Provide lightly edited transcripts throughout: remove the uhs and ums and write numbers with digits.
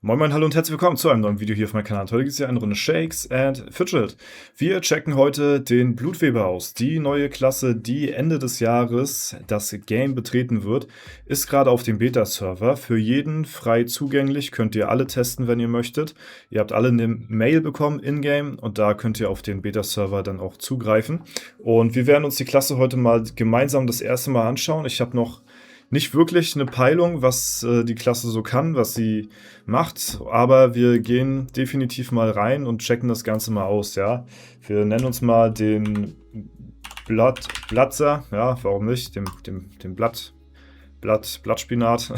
Moin Moin, hallo und herzlich willkommen zu einem neuen Video hier auf meinem Kanal. Heute gibt es hier eine Runde Shakes and Fidget. Wir checken heute den Blutweber aus. Die neue Klasse, die Ende des Jahres das Game betreten wird, ist gerade auf dem Beta-Server. Für jeden frei zugänglich, könnt ihr alle testen, wenn ihr möchtet. Ihr habt alle eine Mail bekommen in-game und da könnt ihr auf den Beta-Server dann auch zugreifen. Und wir werden uns die Klasse heute mal gemeinsam das erste Mal anschauen. Ich habe noch nicht wirklich eine Peilung, was die Klasse so kann, was sie macht, aber wir gehen definitiv mal rein und checken das Ganze mal aus, ja. Wir nennen uns mal den Blattser, ja, warum nicht, dem Blattspinat.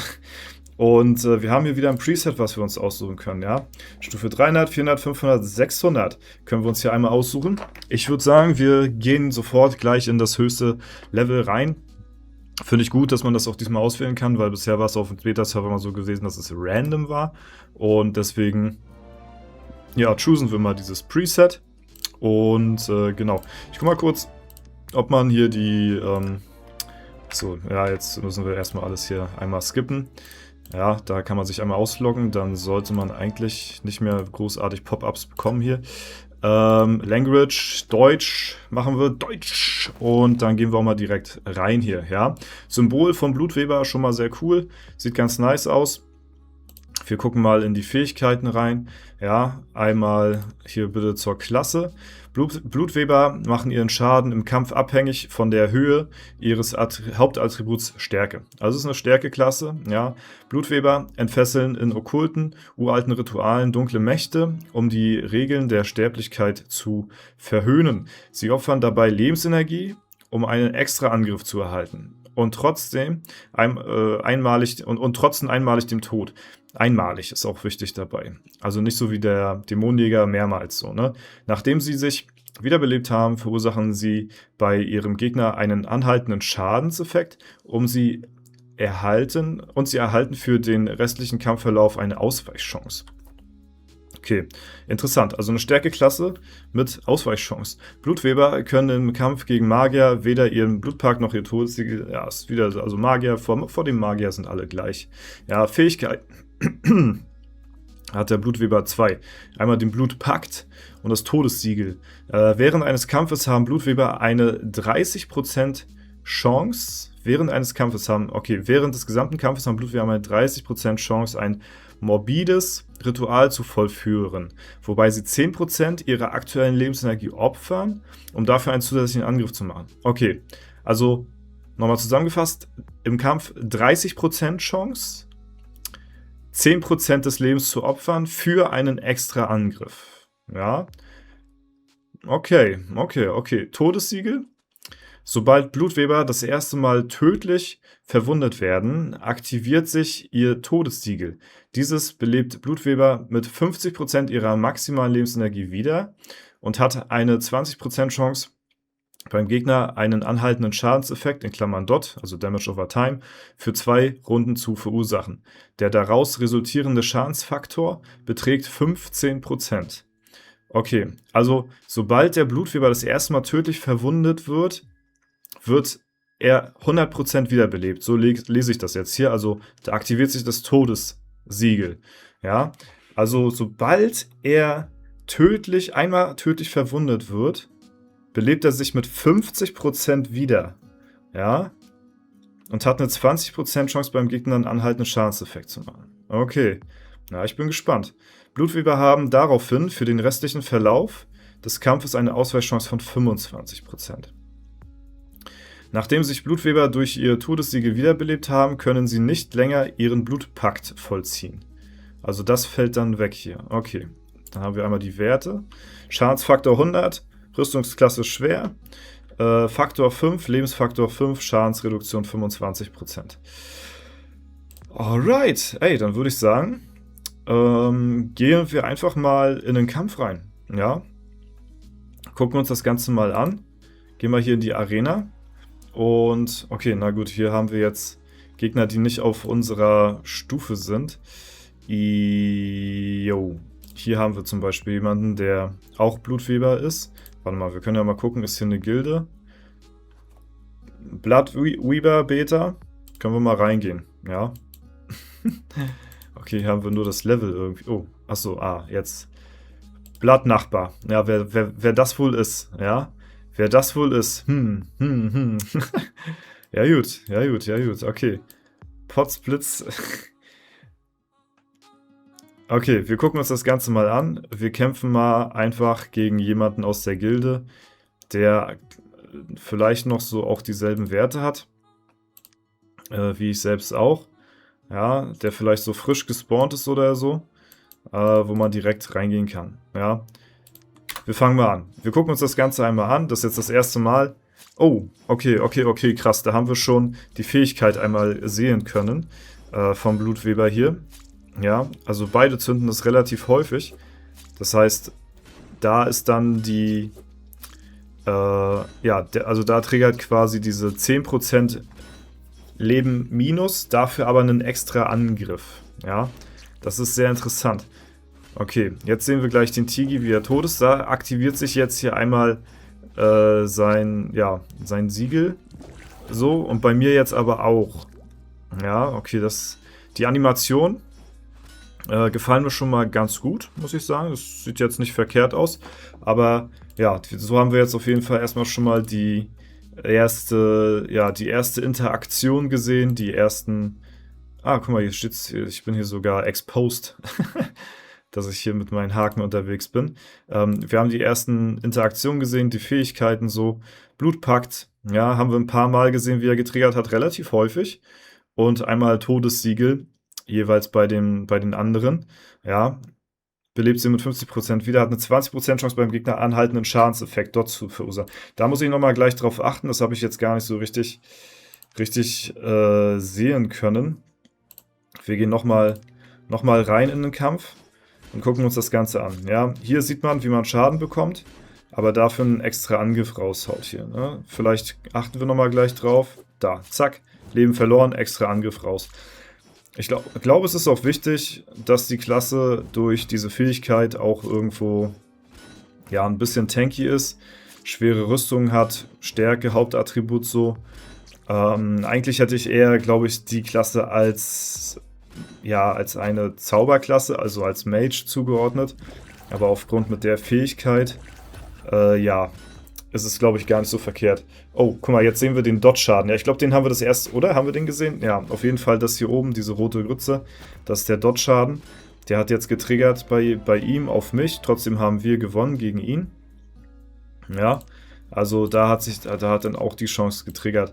Und wir haben hier wieder ein Preset, was wir uns aussuchen können, ja. Stufe 300, 400, 500, 600 können wir uns hier einmal aussuchen. Ich würde sagen, wir gehen sofort gleich in das höchste Level rein. Finde ich gut, dass man das auch diesmal auswählen kann, weil bisher war es auf dem Beta-Server mal so gewesen, dass es random war. Und deswegen, ja, choosen wir mal dieses Preset. Und genau, ich gucke mal kurz, ob man hier die, so, ja, jetzt müssen wir erstmal alles hier einmal skippen. Ja, da kann man sich einmal ausloggen, dann sollte man eigentlich nicht mehr großartig Pop-ups bekommen hier. Language, Deutsch, machen wir Deutsch und dann gehen wir auch mal direkt rein hier, ja. Symbol vom Blutweber, schon mal sehr cool, sieht ganz nice aus. Wir gucken mal in die Fähigkeiten rein, ja, einmal hier bitte zur Klasse. Blutweber machen ihren Schaden im Kampf abhängig von der Höhe ihres Hauptattributs Stärke. Also es ist eine Stärkeklasse, ja. Blutweber entfesseln in okkulten, uralten Ritualen dunkle Mächte, um die Regeln der Sterblichkeit zu verhöhnen. Sie opfern dabei Lebensenergie, um einen extra Angriff zu erhalten. Und trotzdem einmalig dem Tod. Einmalig ist auch wichtig dabei. Also nicht so wie der Dämonenjäger mehrmals so, ne? Nachdem sie sich wiederbelebt haben, verursachen sie bei ihrem Gegner einen anhaltenden Schadenseffekt, sie erhalten für den restlichen Kampfverlauf eine Ausweichchance. Okay, interessant. Also eine Stärkeklasse mit Ausweichchance. Blutweber können im Kampf gegen Magier weder ihren Blutpakt noch ihr Todessiegel. Ja, ist wieder, also Magier, vor dem Magier sind alle gleich. Ja, Fähigkeit hat der Blutweber 2. Einmal den Blutpakt und das Todessiegel. Während eines Kampfes haben Blutweber eine 30% Chance. Während des gesamten Kampfes haben Blutweber eine 30% Chance, ein morbides Ritual zu vollführen, wobei sie 10% ihrer aktuellen Lebensenergie opfern, um dafür einen zusätzlichen Angriff zu machen. Okay, also nochmal zusammengefasst, im Kampf 30% Chance, 10% des Lebens zu opfern für einen extra Angriff. Ja, okay. Todessiegel. Sobald Blutweber das erste Mal tödlich verwundet werden, aktiviert sich ihr Todessiegel. Dieses belebt Blutweber mit 50% ihrer maximalen Lebensenergie wieder und hat eine 20% Chance, beim Gegner einen anhaltenden Schadenseffekt in Klammern DOT, also Damage over Time, für 2 Runden zu verursachen. Der daraus resultierende Schadensfaktor beträgt 15%. Okay, also sobald der Blutweber das erste Mal tödlich verwundet wird er 100% wiederbelebt. So lese ich das jetzt hier. Also da aktiviert sich das Todessiegel. Ja, also sobald er einmal tödlich verwundet wird, belebt er sich mit 50% wieder. Ja, und hat eine 20% Chance beim Gegner einen anhaltenden Schadenseffekt zu machen. Okay, na, ich bin gespannt. Blutweber haben daraufhin für den restlichen Verlauf des Kampfes eine Ausweichchance von 25%. Nachdem sich Blutweber durch ihr Todessiegel wiederbelebt haben, können sie nicht länger ihren Blutpakt vollziehen. Also das fällt dann weg hier. Okay, dann haben wir einmal die Werte. Schadensfaktor 100, Rüstungsklasse schwer, Faktor 5, Lebensfaktor 5, Schadensreduktion 25%. Alright, ey, dann würde ich sagen, gehen wir einfach mal in den Kampf rein. Ja, gucken uns das Ganze mal an. Gehen wir hier in die Arena. Und okay, na gut, hier haben wir jetzt Gegner, die nicht auf unserer Stufe sind. Hier haben wir zum Beispiel jemanden, der auch Blutweber ist. Warte mal, wir können ja mal gucken, ist hier eine Gilde? Bloodweaver Beta. Können wir mal reingehen, ja. Okay, hier haben wir nur das Level irgendwie. Oh, achso, jetzt. Blood-Nachbar. Ja, wer das wohl ist, ja. Wer das wohl ist. Ja gut, okay. Potsblitz. Okay, wir gucken uns das Ganze mal an. Wir kämpfen mal einfach gegen jemanden aus der Gilde, der vielleicht noch so auch dieselben Werte hat, wie ich selbst auch. Ja, der vielleicht so frisch gespawnt ist oder so, wo man direkt reingehen kann. Ja, wir fangen mal an. Wir gucken uns das Ganze einmal an. Das ist jetzt das erste Mal. Oh, okay, krass. Da haben wir schon die Fähigkeit einmal sehen können vom Blutweber hier. Ja, also beide zünden das relativ häufig. Das heißt, da ist dann die, also da triggert quasi diese 10% Leben minus, dafür aber einen extra Angriff. Ja, das ist sehr interessant. Okay, jetzt sehen wir gleich den Tigi, wie er tot ist. Da aktiviert sich jetzt hier einmal sein Siegel. So, und bei mir jetzt aber auch. Ja, okay, die Animation gefallen mir schon mal ganz gut, muss ich sagen. Das sieht jetzt nicht verkehrt aus. Aber ja, so haben wir jetzt auf jeden Fall erstmal schon mal die erste Interaktion gesehen. Die ersten... Ah, guck mal, hier steht's. Ich bin hier sogar exposed, dass ich hier mit meinen Haken unterwegs bin. Wir haben die ersten Interaktionen gesehen, die Fähigkeiten so. Blutpakt, ja, haben wir ein paar Mal gesehen, wie er getriggert hat, relativ häufig. Und einmal Todessiegel, jeweils bei den anderen. Ja, belebt sie mit 50% wieder, hat eine 20% Chance beim Gegner anhaltenden Schadenseffekt dort zu verursachen. Da muss ich nochmal gleich drauf achten, das habe ich jetzt gar nicht so richtig sehen können. Wir gehen nochmal rein in den Kampf und gucken uns das Ganze an. Ja, hier sieht man, wie man Schaden bekommt, aber dafür einen extra Angriff raushaut hier. Ne? Vielleicht achten wir nochmal gleich drauf. Da, zack, Leben verloren, extra Angriff raus. Ich glaube, es ist auch wichtig, dass die Klasse durch diese Fähigkeit auch irgendwo ja, ein bisschen tanky ist, schwere Rüstung hat, Stärke, Hauptattribut so. Eigentlich hätte ich eher, glaube ich, die Klasse als eine Zauberklasse, also als Mage zugeordnet. Aber aufgrund mit der Fähigkeit, ist es, glaube ich, gar nicht so verkehrt. Oh, guck mal, jetzt sehen wir den Dodge-Schaden. Ja, ich glaube, den haben wir das erste, oder? Haben wir den gesehen? Ja, auf jeden Fall das hier oben, diese rote Grütze. Das ist der Dodge-Schaden. Der hat jetzt getriggert bei ihm auf mich. Trotzdem haben wir gewonnen gegen ihn. Ja, also da hat dann auch die Chance getriggert.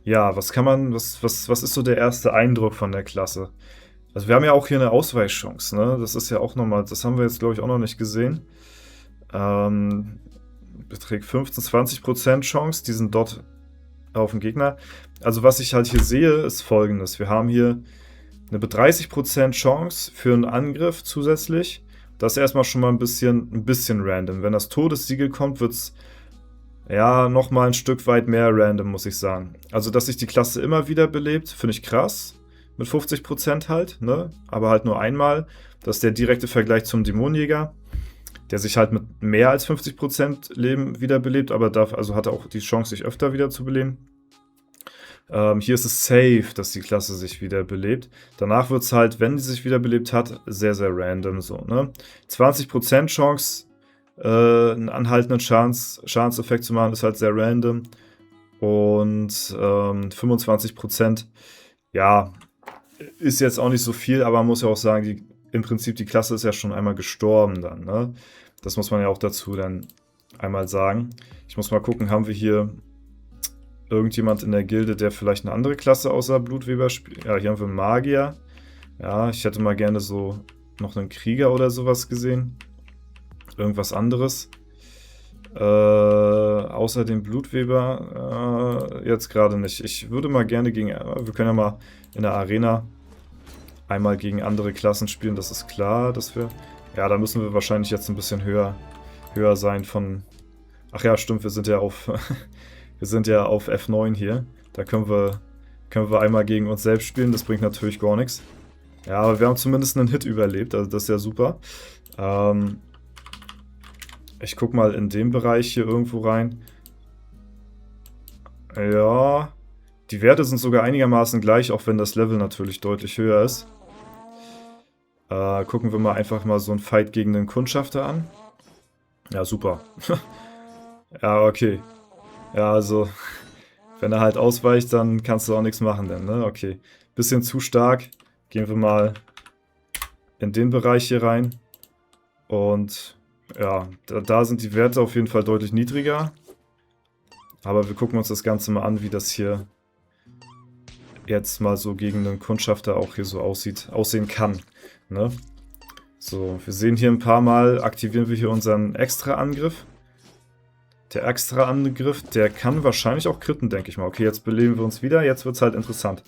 Ja, was ist so der erste Eindruck von der Klasse? Also wir haben ja auch hier eine Ausweichchance, ne? Das ist ja auch nochmal, das haben wir jetzt, glaube ich, auch noch nicht gesehen. Beträgt 15-20% Chance, diesen Dot auf den Gegner. Also was ich halt hier sehe, ist folgendes. Wir haben hier eine 30% Chance für einen Angriff zusätzlich. Das ist erstmal schon mal ein bisschen random. Wenn das Todessiegel kommt, wird es ja nochmal ein Stück weit mehr random, muss ich sagen. Also, dass sich die Klasse immer wieder belebt, finde ich krass. Mit 50% halt, ne? Aber halt nur einmal. Das ist der direkte Vergleich zum Dämonenjäger, der sich halt mit mehr als 50% Leben wiederbelebt, aber hat er auch die Chance, sich öfter wieder zu beleben. Hier ist es safe, dass die Klasse sich wiederbelebt. Danach wird es halt, wenn sie sich wiederbelebt hat, sehr, sehr random so, ne? 20% Chance, einen anhaltenden Schadenseffekt zu machen, ist halt sehr random. Und 25%, ja, ist jetzt auch nicht so viel, aber man muss ja auch sagen, im Prinzip die Klasse ist ja schon einmal gestorben dann, ne? Das muss man ja auch dazu dann einmal sagen. Ich muss mal gucken, haben wir hier irgendjemand in der Gilde, der vielleicht eine andere Klasse außer Blutweber spielt? Ja, hier haben wir einen Magier. Ja, ich hätte mal gerne so noch einen Krieger oder sowas gesehen. Irgendwas anderes. Außer dem Blutweber jetzt gerade nicht. Ich würde mal gerne wir können ja mal in der Arena einmal gegen andere Klassen spielen, das ist klar, dass wir... Ja, da müssen wir wahrscheinlich jetzt ein bisschen höher sein von... Ach ja, stimmt, wir sind ja auf F9 hier. Da können wir einmal gegen uns selbst spielen, das bringt natürlich gar nichts. Ja, aber wir haben zumindest einen Hit überlebt, also das ist ja super. Ich guck mal in den Bereich hier irgendwo rein. Ja, die Werte sind sogar einigermaßen gleich, auch wenn das Level natürlich deutlich höher ist. Gucken wir mal einfach mal so einen Fight gegen den Kundschafter an. Ja, super. Ja, okay. Ja, also, wenn er halt ausweicht, dann kannst du auch nichts machen, denn, ne? Okay. Bisschen zu stark. Gehen wir mal in den Bereich hier rein. Und ja, da sind die Werte auf jeden Fall deutlich niedriger. Aber wir gucken uns das Ganze mal an, wie das hier jetzt mal so gegen den Kundschafter auch hier so aussehen kann. Ne? So, wir sehen hier ein paar Mal, aktivieren wir hier unseren Extra-Angriff. Der Extra-Angriff, der kann wahrscheinlich auch critten, denke ich mal. Okay, jetzt beleben wir uns wieder, jetzt wird es halt interessant.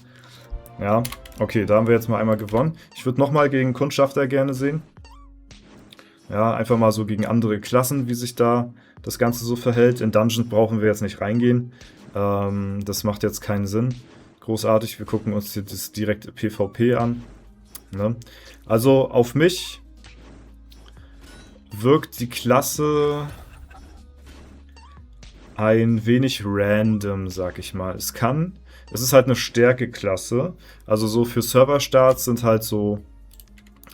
Ja, okay, da haben wir jetzt mal einmal gewonnen. Ich würde nochmal gegen Kundschafter gerne sehen. Ja, einfach mal so gegen andere Klassen, wie sich da das Ganze so verhält. In Dungeons brauchen wir jetzt nicht reingehen. Das macht jetzt keinen Sinn. Großartig, wir gucken uns hier das direkte PvP an. Ne? Also auf mich wirkt die Klasse ein wenig random, sag ich mal. Es ist halt eine Stärke-Klasse. Also so für Serverstarts sind halt so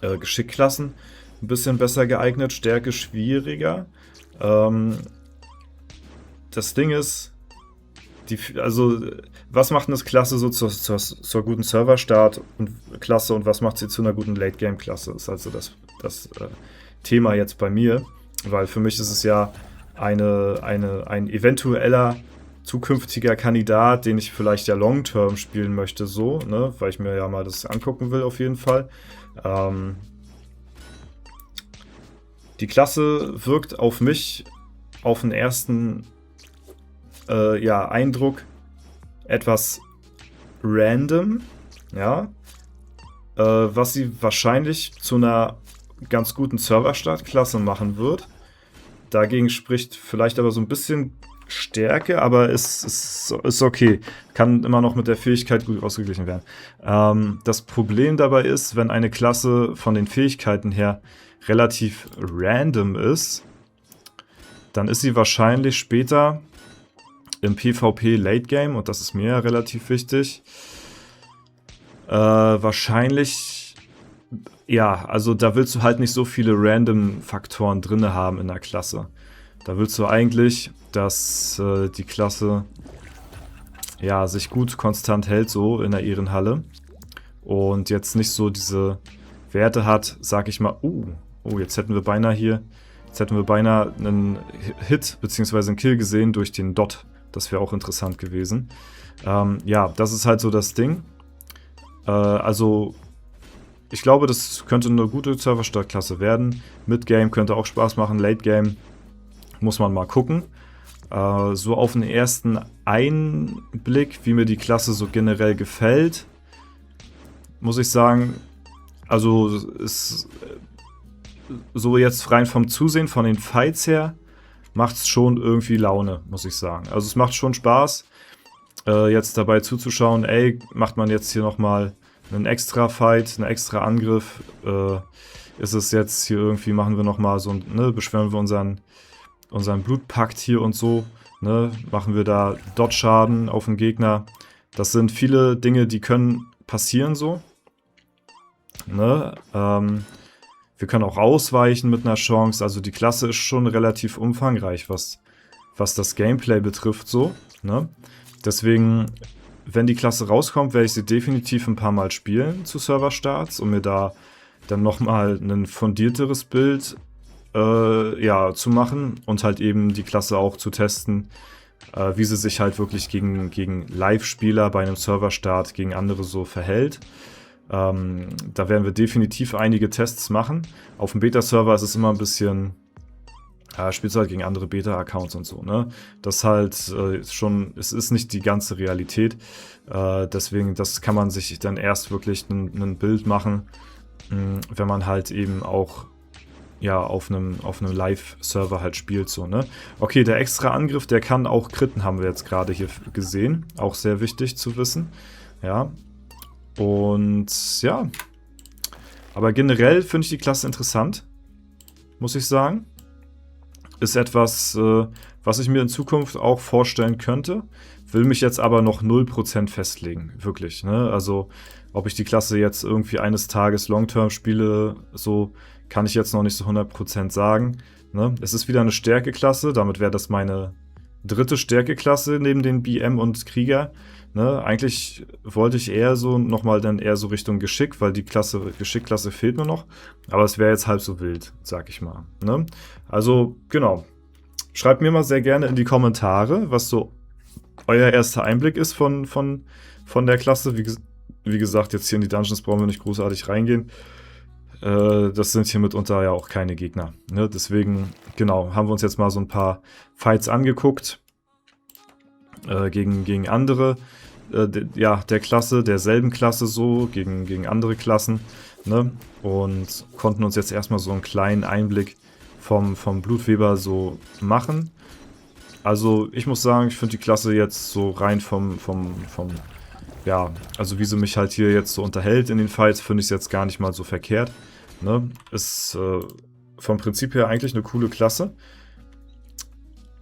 Geschickklassen ein bisschen besser geeignet, Stärke schwieriger. Das Ding ist, was macht eine Klasse so zur guten Serverstart und Klasse und was macht sie zu einer guten Late-Game-Klasse? Das ist also das Thema jetzt bei mir, weil für mich ist es ja ein eventueller zukünftiger Kandidat, den ich vielleicht ja Long-Term spielen möchte, so, ne, weil ich mir ja mal das angucken will auf jeden Fall. Die Klasse wirkt auf mich auf den ersten Eindruck etwas random, ja, was sie wahrscheinlich zu einer ganz guten Server-Start-Klasse machen wird. Dagegen spricht vielleicht aber so ein bisschen Stärke, aber ist okay. Kann immer noch mit der Fähigkeit gut ausgeglichen werden. Das Problem dabei ist, wenn eine Klasse von den Fähigkeiten her relativ random ist, dann ist sie wahrscheinlich später im PvP Late Game, und das ist mir ja relativ wichtig, wahrscheinlich, ja, also da willst du halt nicht so viele Random-Faktoren drin haben in der Klasse. Da willst du eigentlich, dass die Klasse ja, sich gut konstant hält, so in der Ehrenhalle. Und jetzt nicht so diese Werte hat, sag ich mal, jetzt hätten wir beinahe einen Hit bzw. einen Kill gesehen durch den Dot. Das wäre auch interessant gewesen. Ja, das ist halt so das Ding. Also, ich glaube, das könnte eine gute Server-Start-Klasse werden. Mid-Game könnte auch Spaß machen, Late-Game muss man mal gucken. So auf den ersten Einblick, wie mir die Klasse so generell gefällt, muss ich sagen, also ist so jetzt rein vom Zusehen, von den Fights her, macht es schon irgendwie Laune, muss ich sagen. Also es macht schon Spaß, jetzt dabei zuzuschauen, ey, macht man jetzt hier nochmal einen extra Fight, einen extra Angriff, ist es jetzt hier irgendwie, machen wir nochmal so, ne, beschwören wir unseren Blutpakt hier und so, ne, machen wir da Dot-Schaden auf den Gegner. Das sind viele Dinge, die können passieren so, ne, wir können auch ausweichen mit einer Chance, also die Klasse ist schon relativ umfangreich, was das Gameplay betrifft so, ne. Deswegen, wenn die Klasse rauskommt, werde ich sie definitiv ein paar Mal spielen zu Serverstarts, um mir da dann nochmal ein fundierteres Bild zu machen und halt eben die Klasse auch zu testen, wie sie sich halt wirklich gegen Live-Spieler bei einem Serverstart gegen andere so verhält. Da werden wir definitiv einige Tests machen. Auf dem Beta-Server ist es immer ein bisschen, spielst du halt gegen andere Beta-Accounts und so, ne? Das halt es ist nicht die ganze Realität. Deswegen, das kann man sich dann erst wirklich ein Bild machen, wenn man halt eben auch ja, auf einem Live-Server halt spielt, so, ne? Okay, der extra Angriff, der kann auch critten, haben wir jetzt gerade hier gesehen. Auch sehr wichtig zu wissen, ja. Und ja, aber generell finde ich die Klasse interessant, muss ich sagen. ist etwas, was ich mir in Zukunft auch vorstellen könnte, will mich jetzt aber noch 0% festlegen, wirklich, ne? Also, ob ich die Klasse jetzt irgendwie eines Tages Long-Term spiele, so kann ich jetzt noch nicht so 100% sagen, ne? Es ist wieder eine Stärkeklasse, damit wäre das meine dritte Stärkeklasse neben den BM und Krieger, ne? Eigentlich wollte ich eher so nochmal dann eher so Richtung Geschick, weil die Geschickklasse fehlt nur noch, aber es wäre jetzt halb so wild, sag ich mal, ne? Also, genau. Schreibt mir mal sehr gerne in die Kommentare, was so euer erster Einblick ist von der Klasse. Wie gesagt, jetzt hier in die Dungeons brauchen wir nicht großartig reingehen. Das sind hier mitunter ja auch keine Gegner, ne? Deswegen, genau, haben wir uns jetzt mal so ein paar Fights angeguckt gegen andere der Klasse, derselben Klasse so, gegen andere Klassen, ne? Und konnten uns jetzt erstmal so einen kleinen Einblick vom Blutweber so machen. Also ich muss sagen, ich finde die Klasse jetzt so rein ja, also wie sie mich halt hier jetzt so unterhält in den Fights, finde ich es jetzt gar nicht mal so verkehrt. Ne? Ist vom Prinzip her eigentlich eine coole Klasse.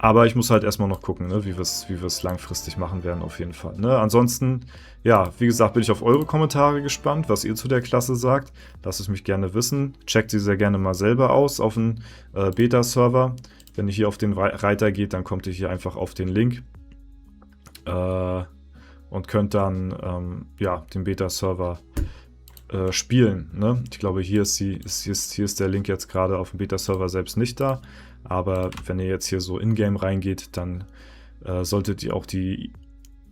Aber ich muss halt erstmal noch gucken, ne, wie wir es langfristig machen werden auf jeden Fall. Ne? Ansonsten, ja, wie gesagt, bin ich auf eure Kommentare gespannt, was ihr zu der Klasse sagt. Lasst es mich gerne wissen. Checkt sie sehr gerne mal selber aus auf dem Beta-Server. Wenn ihr hier auf den Reiter geht, dann kommt ihr hier einfach auf den Link und könnt dann ja, den Beta-Server spielen. Ne? Ich glaube, hier ist der Link jetzt gerade auf dem Beta-Server selbst nicht da. Aber wenn ihr jetzt hier so in-game reingeht, dann solltet ihr auch die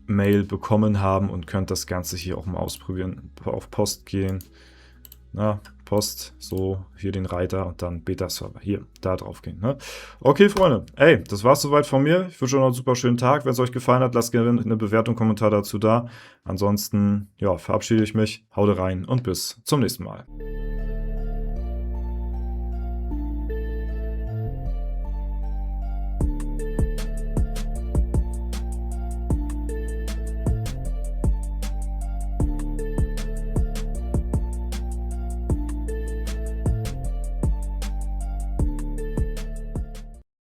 Mail bekommen haben und könnt das Ganze hier auch mal ausprobieren. Auf Post gehen. Na, Post, so, hier den Reiter und dann Beta-Server. Hier, da drauf gehen. Ne? Okay, Freunde. Ey, das war's soweit von mir. Ich wünsche euch noch einen super schönen Tag. Wenn es euch gefallen hat, lasst gerne eine Bewertung, Kommentar dazu da. Ansonsten, ja, verabschiede ich mich. Haut rein und bis zum nächsten Mal.